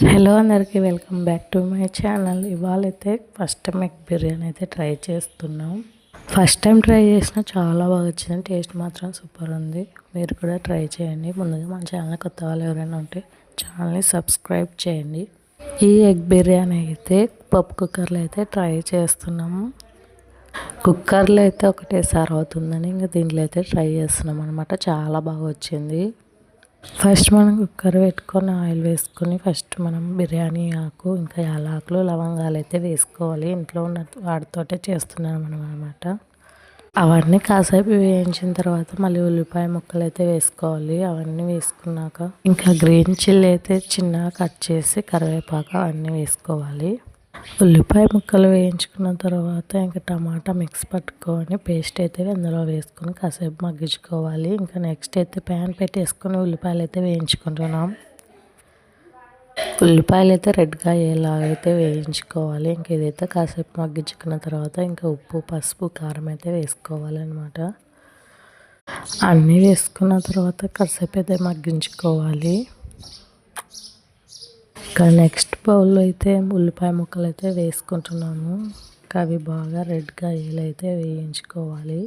Hello అందరికీ welcome back to my channel. ఇవాళ అయితే ఫస్ట్ టైం ఎగ్ బిర్యానీ అయితే ట్రై చేస్తున్నాం. ఫస్ట్ టైం ట్రై చేసిన చాలా బాగా వచ్చింది. టేస్ట్ మాత్రం సూపర్ ఉంది. మీరు కూడా ట్రై చేయండి. ముందుగా మన ఛానల్ కొత్త వాళ్ళు ఎవరైనా ఉంటే ఛానల్ని సబ్స్క్రైబ్ చేయండి. ఈ ఎగ్ బిర్యానీ అయితే పప్పు కుక్కర్లో అయితే ట్రై చేస్తున్నాము. కుక్కర్లో అయితే ఒకటేసారి అవుతుందని ఇంకా దీంట్లో అయితే ట్రై చేస్తున్నాం అనమాట. చాలా బాగా వచ్చింది. ఫస్ట్ మనం కుక్కర్ పెట్టుకొని ఆయిల్ వేసుకొని ఫస్ట్ మనం బిర్యానీ ఆకు ఇంకా యాలకులు లవంగాలు అయితే వేసుకోవాలి. ఇంట్లో ఉన్న వాటితోటే చేస్తున్నాం మనం అనమాట. అవన్నీ కాసేపు వేయించిన తర్వాత మళ్ళీ ఉల్లిపాయ ముక్కలు అయితే వేసుకోవాలి. అవన్నీ వేసుకున్నాక ఇంకా గ్రీన్ చిల్లీ అయితే చిన్నగా కట్ చేసి కరివేపాకు అవన్నీ వేసుకోవాలి. ఉల్లిపాయ ముక్కలు వేయించుకున్న తర్వాత ఇంకా టమాటా మిక్స్ పట్టుకొని పేస్ట్ అయితే అందులో వేసుకొని కాసేపు మగ్గించుకోవాలి. ఇంకా నెక్స్ట్ అయితే ప్యాన్ పెట్టేసుకొని ఉల్లిపాయలు అయితే వేయించుకుంటున్నాం. ఉల్లిపాయలు అయితే రెడ్గా అయ్యేలాగైతే వేయించుకోవాలి. ఇంక ఇదైతే కాసేపు మగ్గించుకున్న తర్వాత ఇంకా ఉప్పు పసుపు కారం అయితే వేసుకోవాలి అనమాట. అన్నీ వేసుకున్న తర్వాత కాసేపు అయితే మగ్గించుకోవాలి. ఇంకా నెక్స్ట్ బౌల్లో అయితే ఉల్లిపాయ ముక్కలు అయితే వేసుకుంటున్నాము. ఇంకా అవి బాగా రెడ్గా అయ్యేలైతే వేయించుకోవాలి.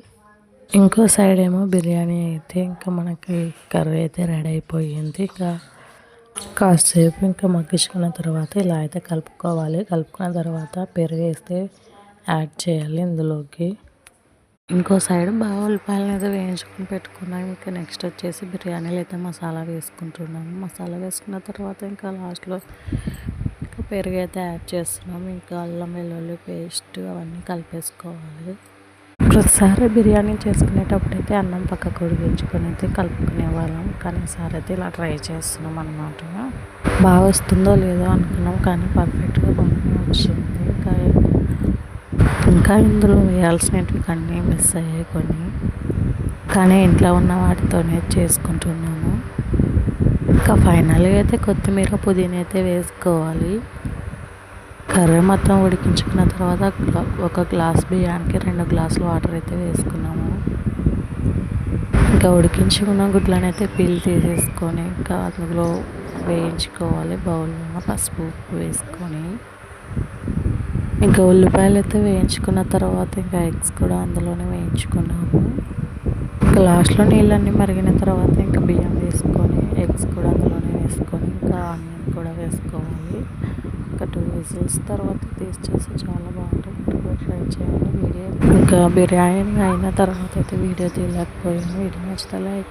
ఇంకో సైడ్ ఏమో బిర్యానీ అయితే ఇంకా మనకి కర్రీ అయితే రెడీ అయిపోయింది. ఇంకా కాసేపు ఇంకా మగ్గించుకున్న తర్వాత ఇలా అయితే కలుపుకోవాలి. కలుపుకున్న తర్వాత పెరుగు వేస్తే యాడ్ చేయాలి ఇందులోకి. ఇంకో సైడ్ బాగా ఉల్లిపాయలు అయితే వేయించుకొని పెట్టుకున్నాం. ఇంకా నెక్స్ట్ వచ్చేసి బిర్యానీలో అయితే మసాలా వేసుకుంటున్నాము. మసాలా వేసుకున్న తర్వాత ఇంకా లాస్ట్లో ఇంకా పెరుగు అయితే యాడ్ చేస్తున్నాము. ఇంకా అల్లం వెల్లుల్లి పేస్ట్ అవన్నీ కలిపేసుకోవాలి. ప్రతిసారి బిర్యానీ చేసుకునేటప్పుడు అయితే అన్నం పక్కకు ఉడికించుకొని అయితే కలుపుకునే వాళ్ళం. కానీ ఈసారి అయితే ఇలా ట్రై చేస్తున్నాం అన్నమాట. బాగా వస్తుందో లేదో అనుకున్నాం కానీ పర్ఫెక్ట్గా బాగానే వచ్చింది. ఇంకా ఇందులో వేయాల్సినవి అన్నీ మిస్ అయ్యాయి కొన్ని, కానీ ఇంట్లో ఉన్న వాటితోనే చేసుకుంటున్నాము. ఇంకా ఫైనల్గా అయితే కొత్తిమీర పుదీనా అయితే వేసుకోవాలి. కర్రీ మొత్తం ఉడికించుకున్న తర్వాత ఒక గ్లాస్ బియ్యానికి 2 గ్లాసులు వాటర్ అయితే వేసుకున్నాము. ఇంకా ఉడికించుకున్న గుడ్లను అయితే పీల్ తీసేసుకొని ఇంకా అందులో వేయించుకోవాలి. బౌల్లో పసుపు ఉప్పు వేసుకొని ఇంకా ఉల్లిపాయలు అయితే వేయించుకున్న తర్వాత ఇంకా ఎగ్స్ కూడా అందులోనే వేయించుకున్నాము. ఇంకా లాస్ట్లో నీళ్ళన్నీ మరిగిన తర్వాత ఇంకా బియ్యం వేసుకొని ఎగ్స్ కూడా అందులోనే వేసుకొని ఇంకా ఆనియన్ కూడా వేసుకోవాలి. ఇంకా 2 విజిల్స్ తర్వాత తీసి చేసి చాలా బాగుంటుంది. ట్రై చేయండి. వీడియో ఇంకా బిర్యానీ అయిన తర్వాత అయితే వీడియో తీయలేకపోయాను. వీడియో నచ్చితే లైక్